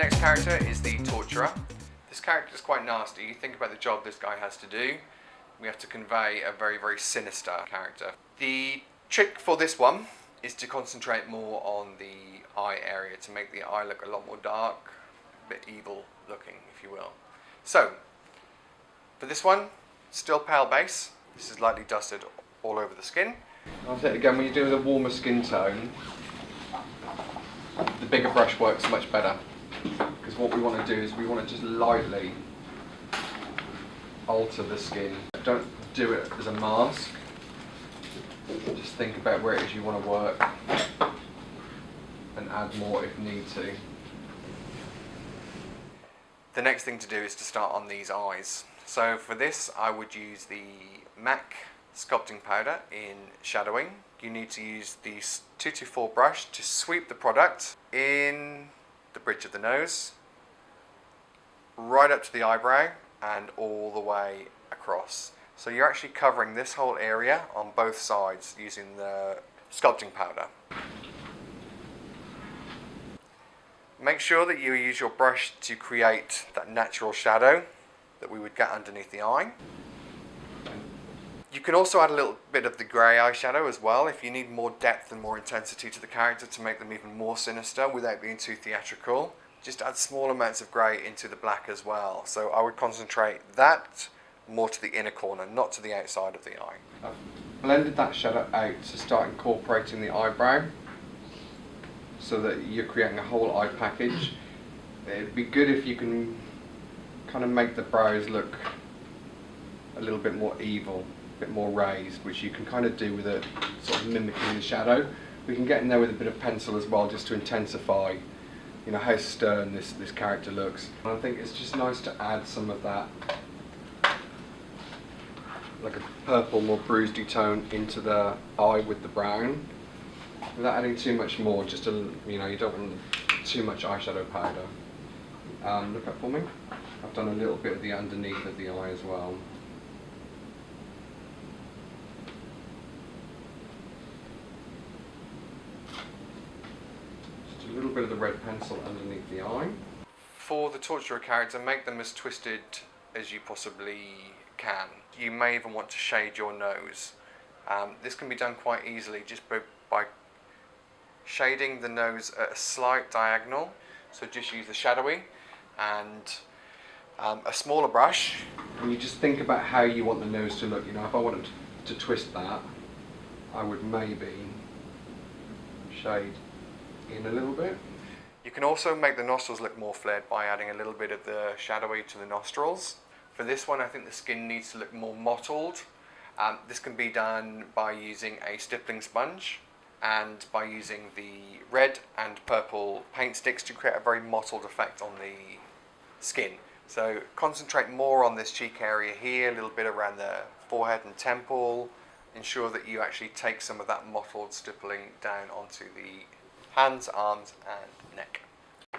next character is the Torturer. This character is quite nasty. You think about the job this guy has to do. We have to convey a very, very sinister character. The trick for this one is to concentrate more on the eye area to make the eye look a lot more dark, a bit evil looking, if you will. So, for this one, still pale base. This is lightly dusted all over the skin. I think again, when you're doing a warmer skin tone, the bigger brush works much better. Because what we want to do is we want to just lightly alter the skin. Don't do it as a mask. Just think about where it is you want to work and add more if need to. The next thing to do is to start on these eyes. So for this I would use the M.A.C sculpting powder in shadowing. You need to use the 224 brush to sweep the product in the bridge of the nose, right up to the eyebrow and all the way across. So you're actually covering this whole area on both sides using the sculpting powder. Make sure that you use your brush to create that natural shadow that we would get underneath the eye. You can also add a little bit of the grey eyeshadow as well if you need more depth and more intensity to the character to make them even more sinister without being too theatrical. Just add small amounts of grey into the black as well. So I would concentrate that more to the inner corner, not to the outside of the eye. I've blended that shadow out to start incorporating the eyebrow so that you're creating a whole eye package. It'd be good if you can kind of make the brows look a little bit more evil, a bit more raised, which you can kind of do with it sort of mimicking the shadow. We can get in there with a bit of pencil as well, just to intensify, you know, how stern this character looks. And I think it's just nice to add some of that, like a purple, more bruisedy tone into the eye with the brown, without adding too much more. Just a, you know, you don't want too much eyeshadow powder. Look up for me. I've done a little bit of the underneath of the eye as well. Just a little bit of the red pencil underneath the eye. For the Torturer character, make them as twisted as you possibly can. You may even want to shade your nose. This can be done quite easily just by shading the nose at a slight diagonal. So just use the shadowy and a smaller brush, and you just think about how you want the nose to look. You know, if I wanted to twist that, I would maybe shade in a little bit. You can also make the nostrils look more flared by adding a little bit of the shadowy to the nostrils. For this one, I think the skin needs to look more mottled. This can be done by using a stippling sponge and by using the red and purple paint sticks to create a very mottled effect on the skin. So concentrate more on this cheek area here, a little bit around the forehead and temple. Ensure that you actually take some of that mottled stippling down onto the hands, arms and neck.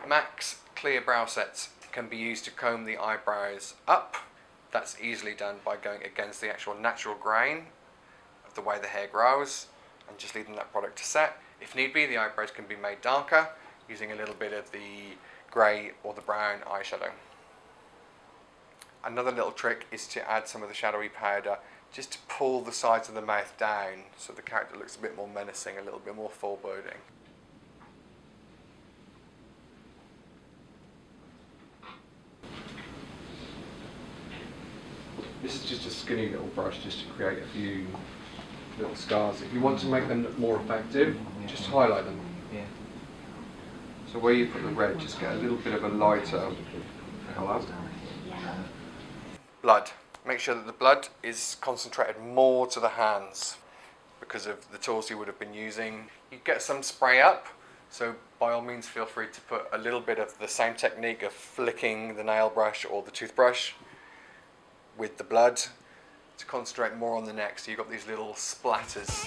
M.A.C clear brow sets can be used to comb the eyebrows up. That's easily done by going against the actual natural grain of the way the hair grows and just leaving that product to set. If need be, the eyebrows can be made darker using a little bit of the grey or the brown eyeshadow. Another little trick is to add some of the shadowy powder just to pull the sides of the mouth down so the character looks a bit more menacing, a little bit more foreboding. This is just a skinny little brush just to create a few little scars. If you want to make them look more effective, just highlight them. So where you put the red, just get a little bit of a lighter colour. Blood. Make sure that the blood is concentrated more to the hands because of the tools you would have been using. You get some spray up, so by all means feel free to put a little bit of the same technique of flicking the nail brush or the toothbrush with the blood to concentrate more on the neck, so you've got these little splatters.